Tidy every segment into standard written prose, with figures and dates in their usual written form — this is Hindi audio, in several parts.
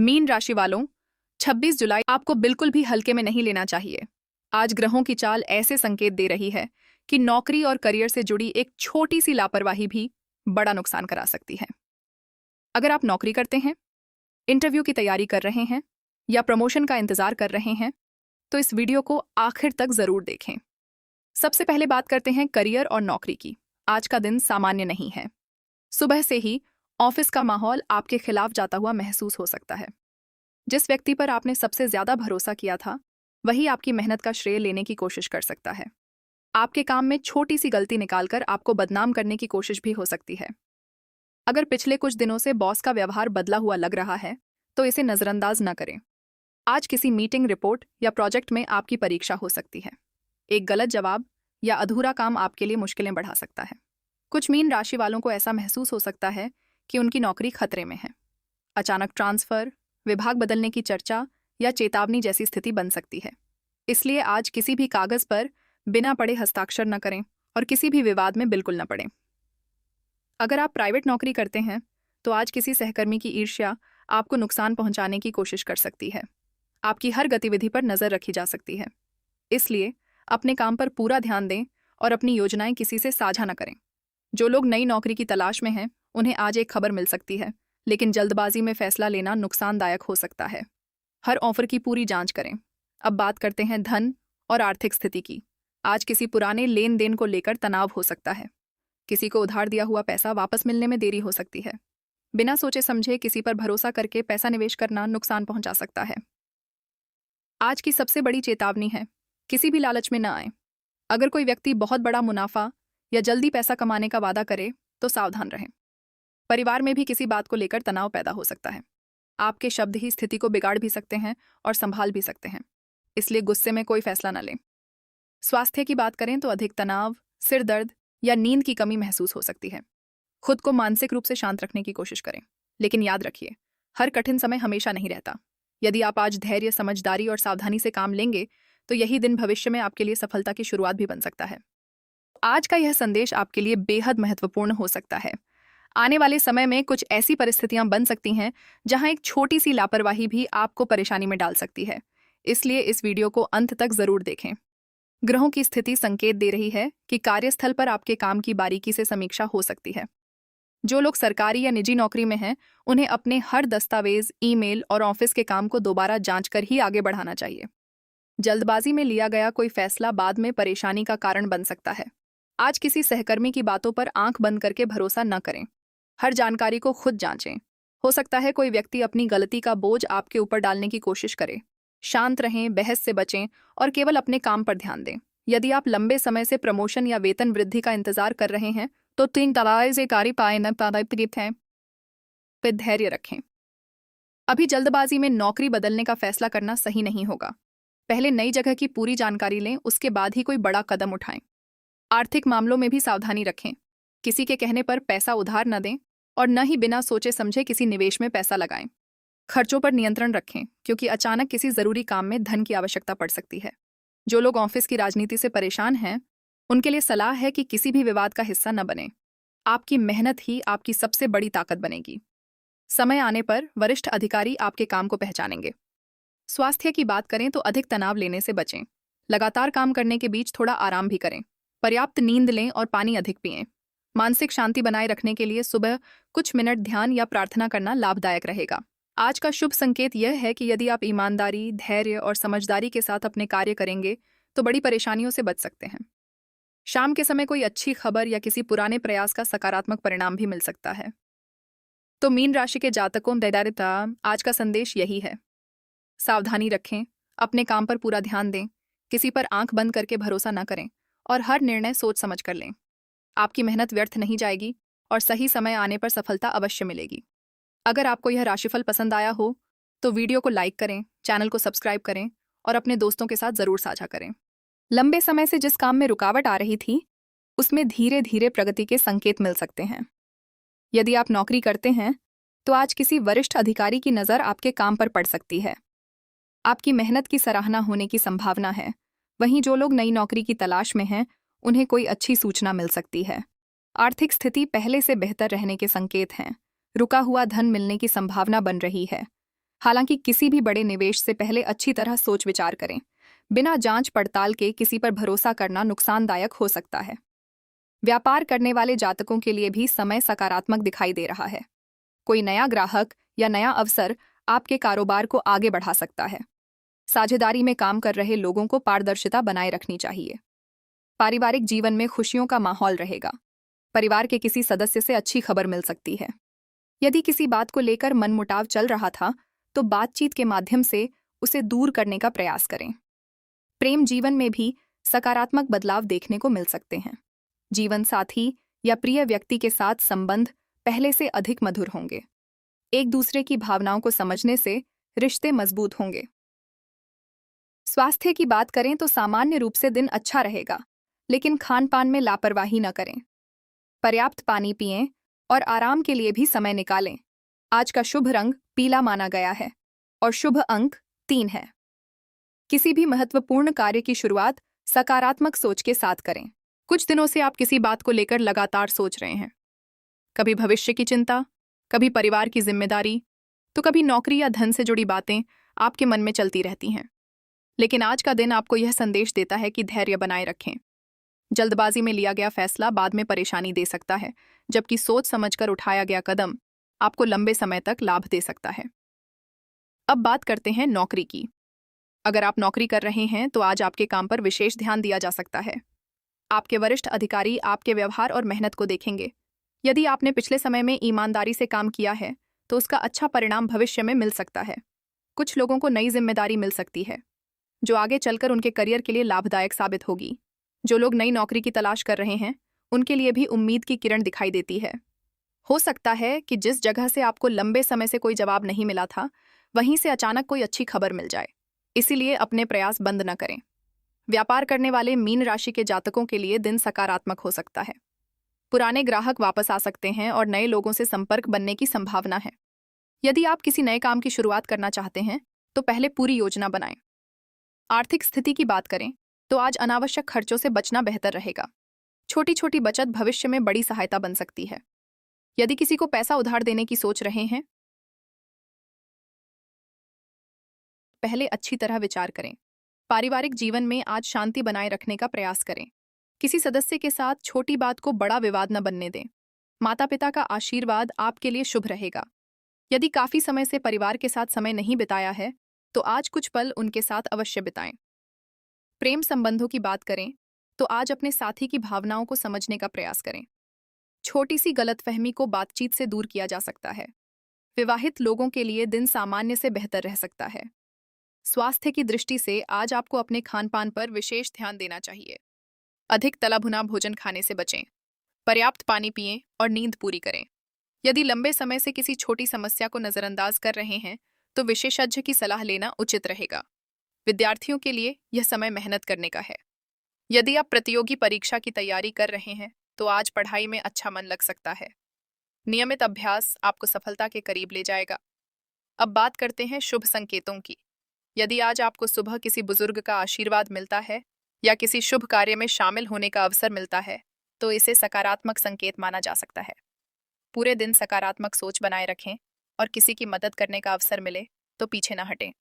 मीन राशि वालों, 26 जुलाई आपको बिल्कुल भी हल्के में नहीं लेना चाहिए। आज ग्रहों की चाल ऐसे संकेत दे रही है कि नौकरी और करियर से जुड़ी एक छोटी सी लापरवाही भी बड़ा नुकसान करा सकती है। अगर आप नौकरी करते हैं, इंटरव्यू की तैयारी कर रहे हैं या प्रमोशन का इंतजार कर रहे हैं, तो इस वीडियो को आखिर तक जरूर देखें। सबसे पहले बात करते हैं करियर और नौकरी की। आज का दिन सामान्य नहीं है। सुबह से ही ऑफिस का माहौल आपके खिलाफ जाता हुआ महसूस हो सकता है। जिस व्यक्ति पर आपने सबसे ज्यादा भरोसा किया था, वही आपकी मेहनत का श्रेय लेने की कोशिश कर सकता है। आपके काम में छोटी सी गलती निकालकर आपको बदनाम करने की कोशिश भी हो सकती है। अगर पिछले कुछ दिनों से बॉस का व्यवहार बदला हुआ लग रहा है, तो इसे नजरअंदाज न करें। आज किसी मीटिंग, रिपोर्ट या प्रोजेक्ट में आपकी परीक्षा हो सकती है। एक गलत जवाब या अधूरा काम आपके लिए मुश्किलें बढ़ा सकता है। कुछ मीन राशि वालों को ऐसा महसूस हो सकता है कि उनकी नौकरी खतरे में है। अचानक ट्रांसफर, विभाग बदलने की चर्चा या चेतावनी जैसी स्थिति बन सकती है। इसलिए आज किसी भी कागज पर बिना पढ़े हस्ताक्षर न करें और किसी भी विवाद में बिल्कुल न पड़ें। अगर आप प्राइवेट नौकरी करते हैं, तो आज किसी सहकर्मी की ईर्ष्या आपको नुकसान पहुंचाने की कोशिश कर सकती है। आपकी हर गतिविधि पर नजर रखी जा सकती है। इसलिए अपने काम पर पूरा ध्यान दें और अपनी योजनाएं किसी से साझा न करें। जो लोग नई नौकरी की तलाश में हैं, उन्हें आज एक खबर मिल सकती है, लेकिन जल्दबाजी में फैसला लेना नुकसानदायक हो सकता है। हर ऑफर की पूरी जांच करें। अब बात करते हैं धन और आर्थिक स्थिति की। आज किसी पुराने लेन देन को लेकर तनाव हो सकता है। किसी को उधार दिया हुआ पैसा वापस मिलने में देरी हो सकती है। बिना सोचे समझे किसी पर भरोसा करके पैसा निवेश करना नुकसान पहुंचा सकता है। आज की सबसे बड़ी चेतावनी है, किसी भी लालच में न आए। अगर कोई व्यक्ति बहुत बड़ा मुनाफा या जल्दी पैसा कमाने का वादा करे, तो सावधान रहें। परिवार में भी किसी बात को लेकर तनाव पैदा हो सकता है। आपके शब्द ही स्थिति को बिगाड़ भी सकते हैं और संभाल भी सकते हैं। इसलिए गुस्से में कोई फैसला न लें। स्वास्थ्य की बात करें तो अधिक तनाव, सिर दर्द या नींद की कमी महसूस हो सकती है। खुद को मानसिक रूप से शांत रखने की कोशिश करें, लेकिन याद रखिए, हर कठिन समय हमेशा नहीं रहता। यदि आप आज धैर्य, समझदारी और सावधानी से काम लेंगे, तो यही दिन भविष्य में आपके लिए सफलता की शुरुआत भी बन सकता है। आज का यह संदेश आपके लिए बेहद महत्वपूर्ण हो सकता है। आने वाले समय में कुछ ऐसी परिस्थितियां बन सकती हैं जहां एक छोटी सी लापरवाही भी आपको परेशानी में डाल सकती है। इसलिए इस वीडियो को अंत तक जरूर देखें। ग्रहों की स्थिति संकेत दे रही है कि कार्यस्थल पर आपके काम की बारीकी से समीक्षा हो सकती है। जो लोग सरकारी या निजी नौकरी में हैं, उन्हें अपने हर दस्तावेज, ईमेल और ऑफिस के काम को दोबारा जांच कर ही आगे बढ़ाना चाहिए। जल्दबाजी में लिया गया कोई फैसला बाद में परेशानी का कारण बन सकता है। आज किसी सहकर्मी की बातों पर आंख बंद करके भरोसा न करें। हर जानकारी को खुद जांचें। हो सकता है कोई व्यक्ति अपनी गलती का बोझ आपके ऊपर डालने की कोशिश करे। शांत रहें, बहस से बचें और केवल अपने काम पर ध्यान दें। यदि आप लंबे समय से प्रमोशन या वेतन वृद्धि का इंतजार कर रहे हैं, तो तीन तराई से कारी पाए न प्राप्त हैं। फिर धैर्य रखें। अभी जल्दबाजी में नौकरी बदलने का फैसला करना सही नहीं होगा। पहले नई जगह की पूरी जानकारी लें, उसके बाद ही कोई बड़ा कदम उठाएं। आर्थिक मामलों में भी सावधानी रखें। किसी के कहने पर पैसा उधार न दें और न ही बिना सोचे समझे किसी निवेश में पैसा लगाएं। खर्चों पर नियंत्रण रखें, क्योंकि अचानक किसी जरूरी काम में धन की आवश्यकता पड़ सकती है। जो लोग ऑफिस की राजनीति से परेशान हैं, उनके लिए सलाह है कि किसी भी विवाद का हिस्सा न बने। आपकी मेहनत ही आपकी सबसे बड़ी ताकत बनेगी। समय आने पर वरिष्ठ अधिकारी आपके काम को पहचानेंगे। स्वास्थ्य की बात करें तो अधिक तनाव लेने से बचें। लगातार काम करने के बीच थोड़ा आराम भी करें। पर्याप्त नींद लें और पानी अधिक पिएं। मानसिक शांति बनाए रखने के लिए सुबह कुछ मिनट ध्यान या प्रार्थना करना लाभदायक रहेगा। आज का शुभ संकेत यह है कि यदि आप ईमानदारी, धैर्य और समझदारी के साथ अपने कार्य करेंगे, तो बड़ी परेशानियों से बच सकते हैं। शाम के समय कोई अच्छी खबर या किसी पुराने प्रयास का सकारात्मक परिणाम भी मिल सकता है। तो मीन राशि के जातकों, आज का संदेश यही है। सावधानी रखें, अपने काम पर पूरा ध्यान दें, किसी पर आंख बंद करके भरोसा न करें और हर निर्णय सोच समझ कर लें। आपकी मेहनत व्यर्थ नहीं जाएगी और सही समय आने पर सफलता अवश्य मिलेगी। अगर आपको यह राशिफल पसंद आया हो, तो वीडियो को लाइक करें, चैनल को सब्सक्राइब करें और अपने दोस्तों के साथ जरूर साझा करें। लंबे समय से जिस काम में रुकावट आ रही थी, उसमें धीरे धीरे प्रगति के संकेत मिल सकते हैं। यदि आप नौकरी करते हैं, तो आज किसी वरिष्ठ अधिकारी की नज़र आपके काम पर पड़ सकती है। आपकी मेहनत की सराहना होने की संभावना है। वहीं जो लोग नई नौकरी की तलाश में हैं, उन्हें कोई अच्छी सूचना मिल सकती है। आर्थिक स्थिति पहले से बेहतर रहने के संकेत हैं। रुका हुआ धन मिलने की संभावना बन रही है। हालांकि किसी भी बड़े निवेश से पहले अच्छी तरह सोच विचार करें। बिना जांच पड़ताल के किसी पर भरोसा करना नुकसानदायक हो सकता है। व्यापार करने वाले जातकों के लिए भी समय सकारात्मक दिखाई दे रहा है। कोई नया ग्राहक या नया अवसर आपके कारोबार को आगे बढ़ा सकता है। साझेदारी में काम कर रहे लोगों को पारदर्शिता बनाए रखनी चाहिए। पारिवारिक जीवन में खुशियों का माहौल रहेगा। परिवार के किसी सदस्य से अच्छी खबर मिल सकती है। यदि किसी बात को लेकर मनमुटाव चल रहा था तो बातचीत के माध्यम से उसे दूर करने का प्रयास करें। प्रेम जीवन में भी सकारात्मक बदलाव देखने को मिल सकते हैं। जीवन साथी या प्रिय व्यक्ति के साथ संबंध पहले से अधिक मधुर होंगे। एक दूसरे की भावनाओं को समझने से रिश्ते मजबूत होंगे। स्वास्थ्य की बात करें तो सामान्य रूप से दिन अच्छा रहेगा, लेकिन खान पान में लापरवाही न करें। पर्याप्त पानी पिएं और आराम के लिए भी समय निकालें। आज का शुभ रंग पीला माना गया है और शुभ अंक 3 है। किसी भी महत्वपूर्ण कार्य की शुरुआत सकारात्मक सोच के साथ करें। कुछ दिनों से आप किसी बात को लेकर लगातार सोच रहे हैं। कभी भविष्य की चिंता, कभी परिवार की जिम्मेदारी, तो कभी नौकरी या धन से जुड़ी बातें आपके मन में चलती रहती हैं। लेकिन आज का दिन आपको यह संदेश देता है कि धैर्य बनाए रखें। जल्दबाजी में लिया गया फैसला बाद में परेशानी दे सकता है, जबकि सोच समझकर उठाया गया कदम आपको लंबे समय तक लाभ दे सकता है। अब बात करते हैं नौकरी की। अगर आप नौकरी कर रहे हैं तो आज आपके काम पर विशेष ध्यान दिया जा सकता है। आपके वरिष्ठ अधिकारी आपके व्यवहार और मेहनत को देखेंगे। यदि आपने पिछले समय में ईमानदारी से काम किया है तो उसका अच्छा परिणाम भविष्य में मिल सकता है। कुछ लोगों को नई जिम्मेदारी मिल सकती है जो आगे चलकर उनके करियर के लिए लाभदायक साबित होगी। जो लोग नई नौकरी की तलाश कर रहे हैं उनके लिए भी उम्मीद की किरण दिखाई देती है। हो सकता है कि जिस जगह से आपको लंबे समय से कोई जवाब नहीं मिला था वहीं से अचानक कोई अच्छी खबर मिल जाए, इसीलिए अपने प्रयास बंद न करें। व्यापार करने वाले मीन राशि के जातकों के लिए दिन सकारात्मक हो सकता है। पुराने ग्राहक वापस आ सकते हैं और नए लोगों से संपर्क बनने की संभावना है। यदि आप किसी नए काम की शुरुआत करना चाहते हैं तो पहले पूरी योजना बनाएं। आर्थिक स्थिति की बात करें तो आज अनावश्यक खर्चों से बचना बेहतर रहेगा। छोटी छोटी बचत भविष्य में बड़ी सहायता बन सकती है। यदि किसी को पैसा उधार देने की सोच रहे हैं, पहले अच्छी तरह विचार करें। पारिवारिक जीवन में आज शांति बनाए रखने का प्रयास करें। किसी सदस्य के साथ छोटी बात को बड़ा विवाद न बनने दें। माता पिता का आशीर्वाद आपके लिए शुभ रहेगा। यदि काफी समय से परिवार के साथ समय नहीं बिताया है तो आज कुछ पल उनके साथ अवश्य बिताएं। प्रेम संबंधों की बात करें तो आज अपने साथी की भावनाओं को समझने का प्रयास करें। छोटी सी गलतफहमी को बातचीत से दूर किया जा सकता है। विवाहित लोगों के लिए दिन सामान्य से बेहतर रह सकता है। स्वास्थ्य की दृष्टि से आज आपको अपने खान पान पर विशेष ध्यान देना चाहिए। अधिक तला भुना भोजन खाने से बचें। पर्याप्त पानी पिएं और नींद पूरी करें। यदि लंबे समय से किसी छोटी समस्या को नजरअंदाज कर रहे हैं तो विशेषज्ञ की सलाह लेना उचित रहेगा। विद्यार्थियों के लिए यह समय मेहनत करने का है। यदि आप प्रतियोगी परीक्षा की तैयारी कर रहे हैं तो आज पढ़ाई में अच्छा मन लग सकता है। नियमित अभ्यास आपको सफलता के करीब ले जाएगा। अब बात करते हैं शुभ संकेतों की। यदि आज आपको सुबह किसी बुजुर्ग का आशीर्वाद मिलता है या किसी शुभ कार्य में शामिल होने का अवसर मिलता है तो इसे सकारात्मक संकेत माना जा सकता है। पूरे दिन सकारात्मक सोच बनाए रखें और किसी की मदद करने का अवसर मिले तो पीछे न हटें।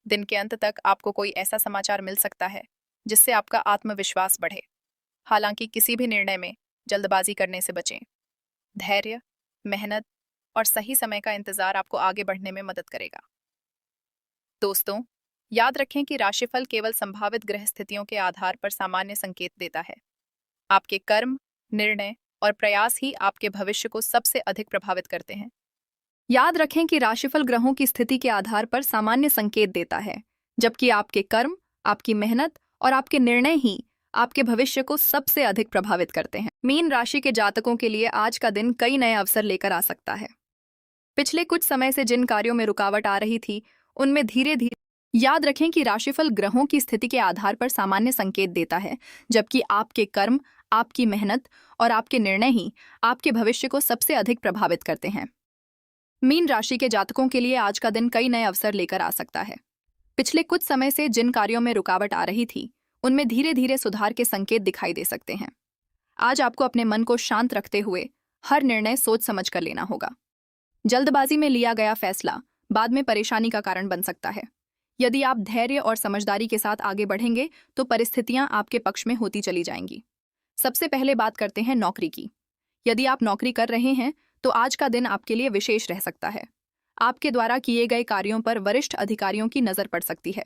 दिन के अंत तक आपको कोई ऐसा समाचार मिल सकता है जिससे आपका आत्मविश्वास बढ़े। हालांकि किसी भी निर्णय में जल्दबाजी करने से बचें। धैर्य, मेहनत और सही समय का इंतजार आपको आगे बढ़ने में मदद करेगा। दोस्तों, याद रखें कि राशिफल केवल संभावित ग्रह स्थितियों के आधार पर सामान्य संकेत देता है। आपके कर्म, निर्णय और प्रयास ही आपके भविष्य को सबसे अधिक प्रभावित करते हैं। याद रखें कि राशिफल ग्रहों की स्थिति के आधार पर सामान्य संकेत देता है, जबकि आपके कर्म, आपकी मेहनत और आपके निर्णय ही आपके भविष्य को सबसे अधिक प्रभावित करते हैं। मीन राशि के जातकों के लिए आज का दिन कई नए अवसर लेकर आ सकता है। पिछले कुछ समय से जिन कार्यों में रुकावट आ रही थी उनमें धीरे धीरे याद रखें कि राशिफल ग्रहों की स्थिति के आधार पर सामान्य संकेत देता है, जबकि आपके कर्म, आपकी मेहनत और आपके निर्णय ही आपके भविष्य को सबसे अधिक प्रभावित करते हैं। मीन राशि के जातकों के लिए आज का दिन कई नए अवसर लेकर आ सकता है। पिछले कुछ समय से जिन कार्यों में रुकावट आ रही थी उनमें धीरे धीरे सुधार के संकेत दिखाई दे सकते हैं। आज आपको अपने मन को शांत रखते हुए हर निर्णय सोच समझ कर लेना होगा। जल्दबाजी में लिया गया फैसला बाद में परेशानी का कारण बन सकता है। यदि आप धैर्य और समझदारी के साथ आगे बढ़ेंगे तो परिस्थितियां आपके पक्ष में होती चली जाएंगी। सबसे पहले बात करते हैं नौकरी की। यदि आप नौकरी कर रहे हैं तो आज का दिन आपके लिए विशेष रह सकता है। आपके द्वारा किए गए कार्यों पर वरिष्ठ अधिकारियों की नजर पड़ सकती है।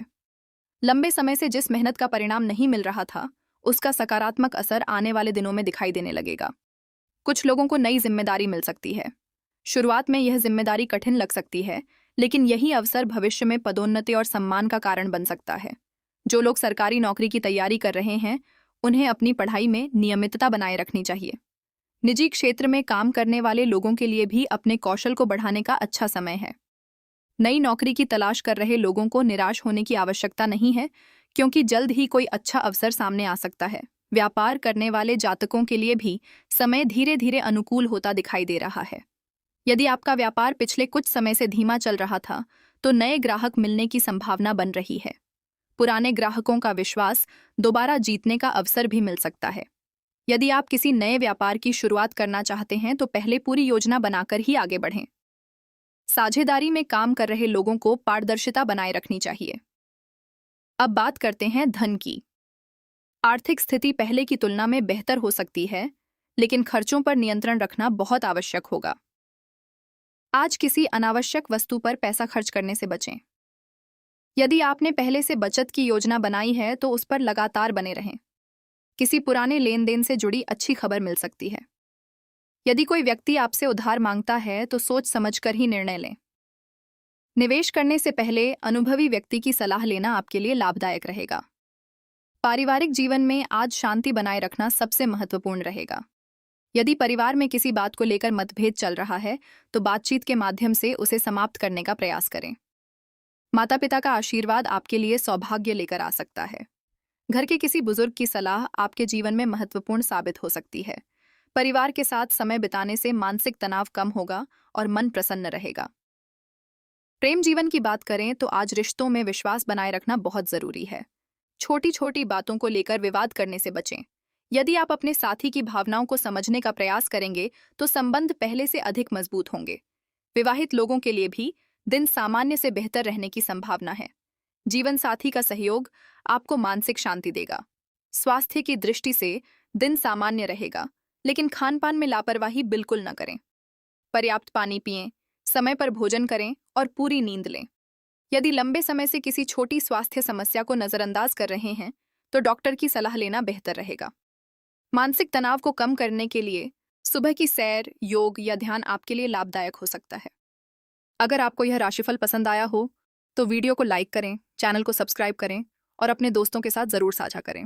लंबे समय से जिस मेहनत का परिणाम नहीं मिल रहा था, उसका सकारात्मक असर आने वाले दिनों में दिखाई देने लगेगा। कुछ लोगों को नई जिम्मेदारी मिल सकती है। शुरुआत में यह जिम्मेदारी कठिन लग सकती है, लेकिन यही अवसर भविष्य में पदोन्नति और सम्मान का कारण बन सकता है। जो लोग सरकारी नौकरी की तैयारी कर रहे हैं, उन्हें अपनी पढ़ाई में नियमितता बनाए रखनी चाहिए। निजी क्षेत्र में काम करने वाले लोगों के लिए भी अपने कौशल को बढ़ाने का अच्छा समय है। नई नौकरी की तलाश कर रहे लोगों को निराश होने की आवश्यकता नहीं है, क्योंकि जल्द ही कोई अच्छा अवसर सामने आ सकता है। व्यापार करने वाले जातकों के लिए भी समय धीरे धीरे अनुकूल होता दिखाई दे रहा है। यदि आपका व्यापार पिछले कुछ समय से धीमा चल रहा था, तो नए ग्राहक मिलने की संभावना बन रही है। पुराने ग्राहकों का विश्वास दोबारा जीतने का अवसर भी मिल सकता है। यदि आप किसी नए व्यापार की शुरुआत करना चाहते हैं तो पहले पूरी योजना बनाकर ही आगे बढ़ें। साझेदारी में काम कर रहे लोगों को पारदर्शिता बनाए रखनी चाहिए। अब बात करते हैं धन की। आर्थिक स्थिति पहले की तुलना में बेहतर हो सकती है, लेकिन खर्चों पर नियंत्रण रखना बहुत आवश्यक होगा। आज किसी अनावश्यक वस्तु पर पैसा खर्च करने से बचें। यदि आपने पहले से बचत की योजना बनाई है तो उस पर लगातार बने रहें। किसी पुराने लेन देन से जुड़ी अच्छी खबर मिल सकती है। यदि कोई व्यक्ति आपसे उधार मांगता है तो सोच समझकर ही निर्णय लें। निवेश करने से पहले अनुभवी व्यक्ति की सलाह लेना आपके लिए लाभदायक रहेगा। पारिवारिक जीवन में आज शांति बनाए रखना सबसे महत्वपूर्ण रहेगा। यदि परिवार में किसी बात को लेकर मतभेद चल रहा है तो बातचीत के माध्यम से उसे समाप्त करने का प्रयास करें। माता पिता का आशीर्वाद आपके लिए सौभाग्य लेकर आ सकता है। घर के किसी बुजुर्ग की सलाह आपके जीवन में महत्वपूर्ण साबित हो सकती है। परिवार के साथ समय बिताने से मानसिक तनाव कम होगा और मन प्रसन्न रहेगा। प्रेम जीवन की बात करें तो आज रिश्तों में विश्वास बनाए रखना बहुत जरूरी है। छोटी छोटी बातों को लेकर विवाद करने से बचें। यदि आप अपने साथी की भावनाओं को समझने का प्रयास करेंगे तो संबंध पहले से अधिक मजबूत होंगे। विवाहित लोगों के लिए भी दिन सामान्य से बेहतर रहने की संभावना है। जीवन साथी का सहयोग आपको मानसिक शांति देगा। स्वास्थ्य की दृष्टि से दिन सामान्य रहेगा, लेकिन खानपान में लापरवाही बिल्कुल न करें। पर्याप्त पानी पिएं, समय पर भोजन करें और पूरी नींद लें। यदि लंबे समय से किसी छोटी स्वास्थ्य समस्या को नजरअंदाज कर रहे हैं तो डॉक्टर की सलाह लेना बेहतर रहेगा। मानसिक तनाव को कम करने के लिए सुबह की सैर, योग या ध्यान आपके लिए लाभदायक हो सकता है। अगर आपको यह राशिफल पसंद आया हो तो वीडियो को लाइक करें, चैनल को सब्सक्राइब करें और अपने दोस्तों के साथ जरूर साझा करें।